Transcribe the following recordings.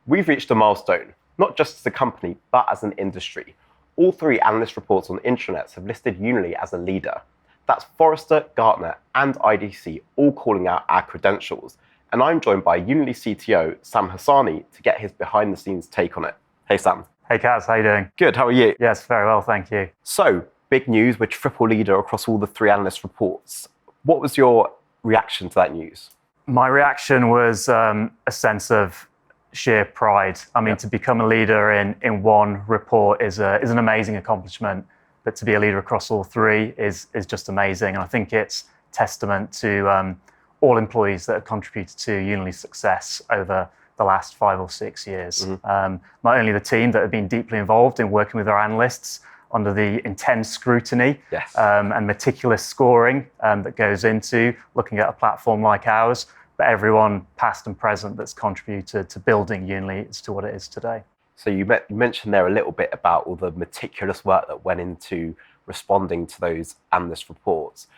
We've reached a milestone, not just as a company, but as an industry. All three analyst reports on intranets have listed Unily as a leader. That's Forrester, Gartner, and IDC all calling out our credentials. And I'm joined by Unily CTO, Sam Hassani, to get his behind-the-scenes take on it. Hey, Sam. Hey, Kaz, how you doing? Good, how are you? Yes, very well, thank you. So, big news, we're triple leader across all the three analyst reports. What was your reaction to that news? My reaction was a sense of sheer pride. I mean, to become a leader in one report is an amazing accomplishment, but to be a leader across all three is just amazing. And I think it's testament to all employees that have contributed to Unily's success over the last 5 or 6 years. Not only the team that have been deeply involved in working with our analysts under the intense scrutiny and meticulous scoring that goes into looking at a platform like ours, but everyone past and present that's contributed to building Unily as to what it is today. So you mentioned there a little bit about all the meticulous work that went into responding to those analyst reports.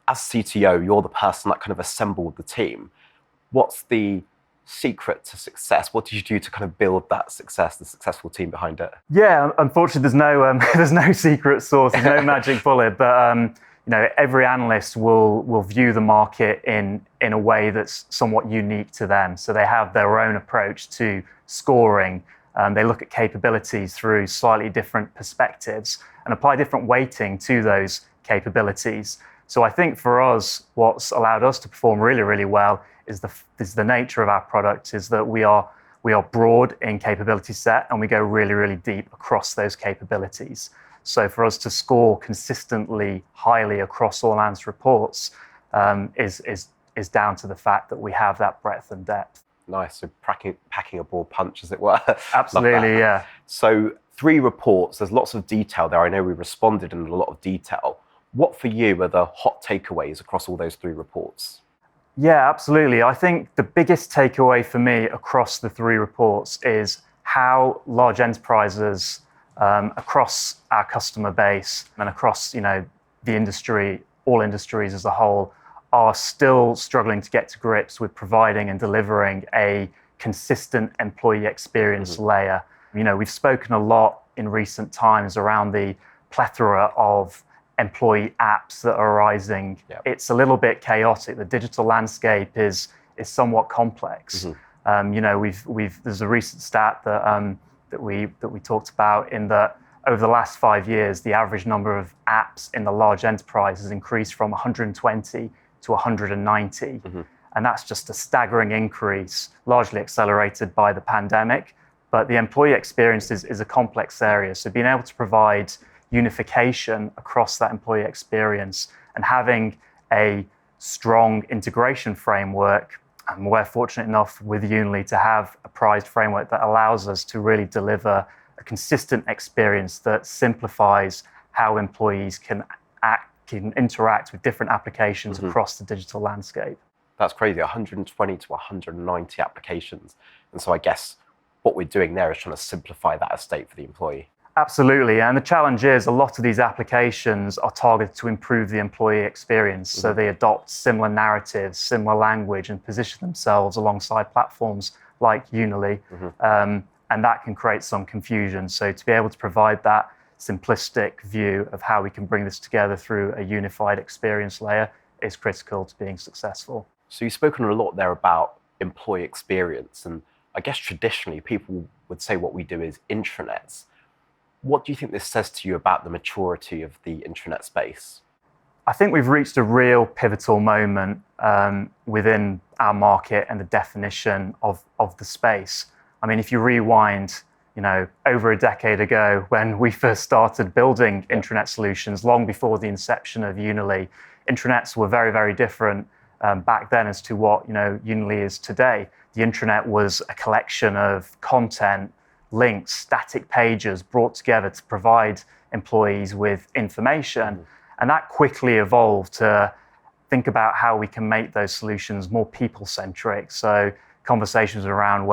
As CTO, you're the person that kind of assembled the team. What's the secret to success? What did you do to kind of build that success, the successful team behind it? Yeah, unfortunately, there's no secret sauce, there's no magic bullet, but every analyst will view the market in a way that's somewhat unique to them. So they have their own approach to scoring. They look at capabilities through slightly different perspectives and apply different weighting to those capabilities. So I think for us, what's allowed us to perform really, really well is the nature of our product, is that we are broad in capability set and we go really, really deep across those capabilities. So for us to score consistently highly across all analyst reports is down to the fact that we have that breadth and depth. Nice, so packing a broad punch, as it were. Absolutely, yeah. So 3 reports, there's lots of detail there. I know we responded in a lot of detail. What for you are the hot takeaways across all those 3 reports? Yeah, absolutely. I think the biggest takeaway for me across the 3 reports is how large enterprises across our customer base and across the industry, all industries as a whole, are still struggling to get to grips with providing and delivering a consistent employee experience layer. We've spoken a lot in recent times around the plethora of employee apps that are arising. It's a little bit chaotic. The digital landscape is somewhat complex. There's a recent stat that we talked about, in that over the last 5 years, the average number of apps in the large enterprise has increased from 120 to 190. And that's just a staggering increase, largely accelerated by the pandemic. But the employee experience is a complex area. So being able to provide unification across that employee experience and having a strong integration framework, and we're fortunate enough with Unily to have a prized framework that allows us to really deliver a consistent experience that simplifies how employees can interact with different applications across the digital landscape. That's crazy, 120 to 190 applications. And so I guess what we're doing there is trying to simplify that estate for the employee. Absolutely, and the challenge is a lot of these applications are targeted to improve the employee experience. So they adopt similar narratives, similar language, and position themselves alongside platforms like Unily. And that can create some confusion. So to be able to provide that simplistic view of how we can bring this together through a unified experience layer is critical to being successful. So you've spoken a lot there about employee experience, and I guess traditionally people would say what we do is intranets. What do you think this says to you about the maturity of the intranet space? I think we've reached a real pivotal moment within our market and the definition of the space. I mean, if you rewind, over a decade ago when we first started building intranet solutions, long before the inception of Unily, intranets were very, very different back then as to what Unily is today. The intranet was a collection of content, links, static pages brought together to provide employees with information. And that quickly evolved to think about how we can make those solutions more people-centric. So conversations around,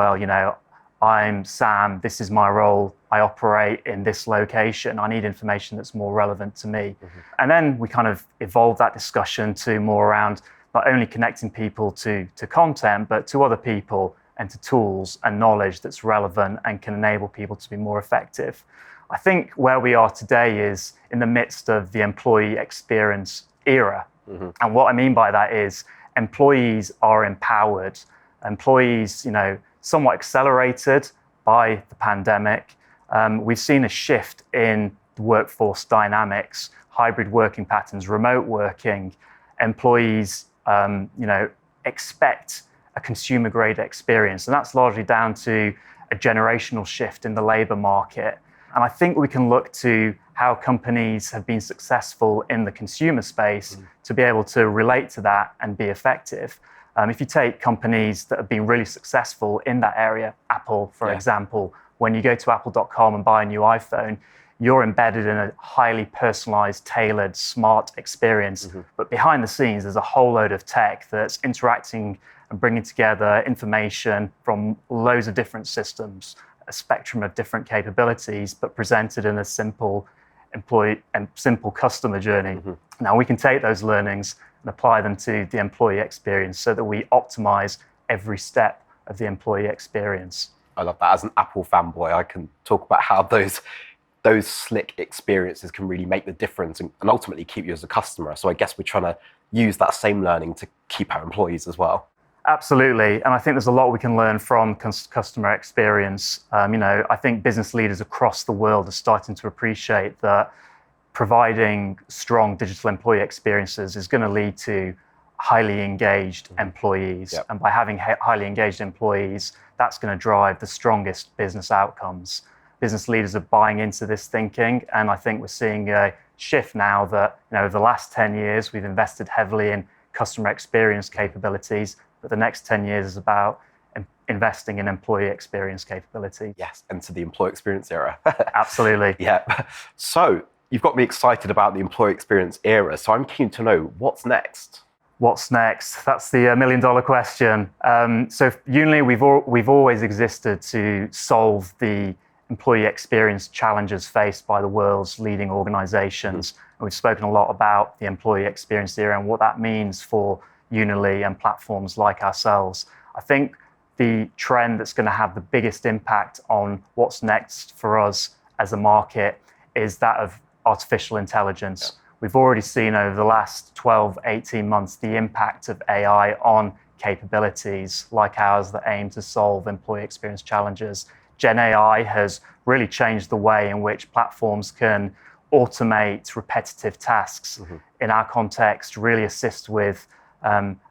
I'm Sam, this is my role, I operate in this location, I need information that's more relevant to me. And then we kind of evolved that discussion to more around not only connecting people to content, but to other people and to tools and knowledge that's relevant and can enable people to be more effective. I think where we are today is in the midst of the employee experience era. And what I mean by that is employees are empowered. Employees, somewhat accelerated by the pandemic. We've seen a shift in the workforce dynamics, hybrid working patterns, remote working. Employees, expect a consumer-grade experience, and that's largely down to a generational shift in the labor market. And I think we can look to how companies have been successful in the consumer space to be able to relate to that and be effective. If you take companies that have been really successful in that area, Apple, for example, when you go to apple.com and buy a new iPhone, you're embedded in a highly personalized, tailored, smart experience. But behind the scenes, there's a whole load of tech that's interacting and bringing together information from loads of different systems, a spectrum of different capabilities, but presented in a simple customer journey. Now we can take those learnings and apply them to the employee experience so that we optimize every step of the employee experience. I love that. As an Apple fanboy, I can talk about how those slick experiences can really make the difference and ultimately keep you as a customer. So I guess we're trying to use that same learning to keep our employees as well. Absolutely. And I think there's a lot we can learn from customer experience. I think business leaders across the world are starting to appreciate that providing strong digital employee experiences is going to lead to highly engaged employees. And by having highly engaged employees, that's going to drive the strongest business outcomes. Business leaders are buying into this thinking. And I think we're seeing a shift now that, over the last 10 years, we've invested heavily in customer experience capabilities. But the next 10 years is about investing in employee experience capability. Yes, into the employee experience era. Absolutely. Yeah. So you've got me excited about the employee experience era. So I'm keen to know what's next. What's next? That's the $1 million question. So Unily, we've always existed to solve the employee experience challenges faced by the world's leading organizations. And we've spoken a lot about the employee experience era and what that means for Unily and platforms like ourselves. I think the trend that's going to have the biggest impact on what's next for us as a market is that of artificial intelligence. We've already seen over the last 12, 18 months the impact of AI on capabilities like ours that aim to solve employee experience challenges. Gen AI has really changed the way in which platforms can automate repetitive tasks. In our context, really assist with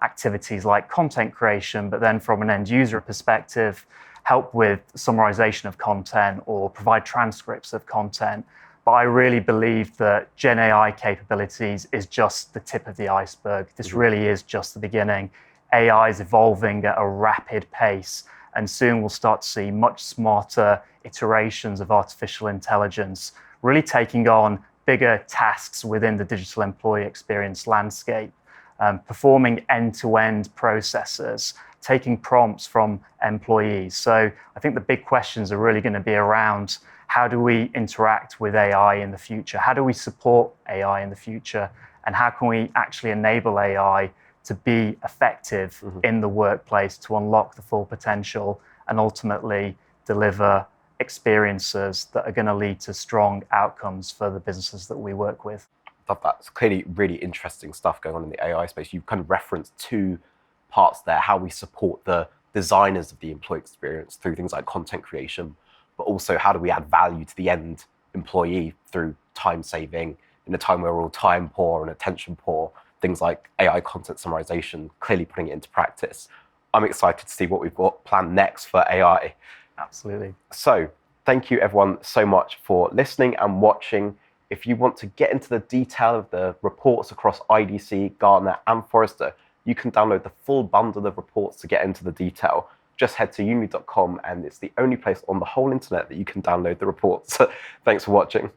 activities like content creation, but then from an end user perspective, help with summarization of content or provide transcripts of content. But I really believe that Gen AI capabilities is just the tip of the iceberg. This really is just the beginning. AI is evolving at a rapid pace, and soon we'll start to see much smarter iterations of artificial intelligence, really taking on bigger tasks within the digital employee experience landscape. Performing end-to-end processes, taking prompts from employees. So I think the big questions are really going to be around how do we interact with AI in the future? How do we support AI in the future? And how can we actually enable AI to be effective in the workplace to unlock the full potential and ultimately deliver experiences that are going to lead to strong outcomes for the businesses that we work with? Love that. It's clearly really interesting stuff going on in the AI space. You've kind of referenced two parts there, how we support the designers of the employee experience through things like content creation, but also how do we add value to the end employee through time saving in a time where we're all time poor and attention poor, things like AI content summarization, clearly putting it into practice. I'm excited to see what we've got planned next for AI. Absolutely. So thank you everyone so much for listening and watching. If you want to get into the detail of the reports across IDC, Gartner, and Forrester, you can download the full bundle of reports to get into the detail. Just head to unily.com, and it's the only place on the whole internet that you can download the reports. Thanks for watching.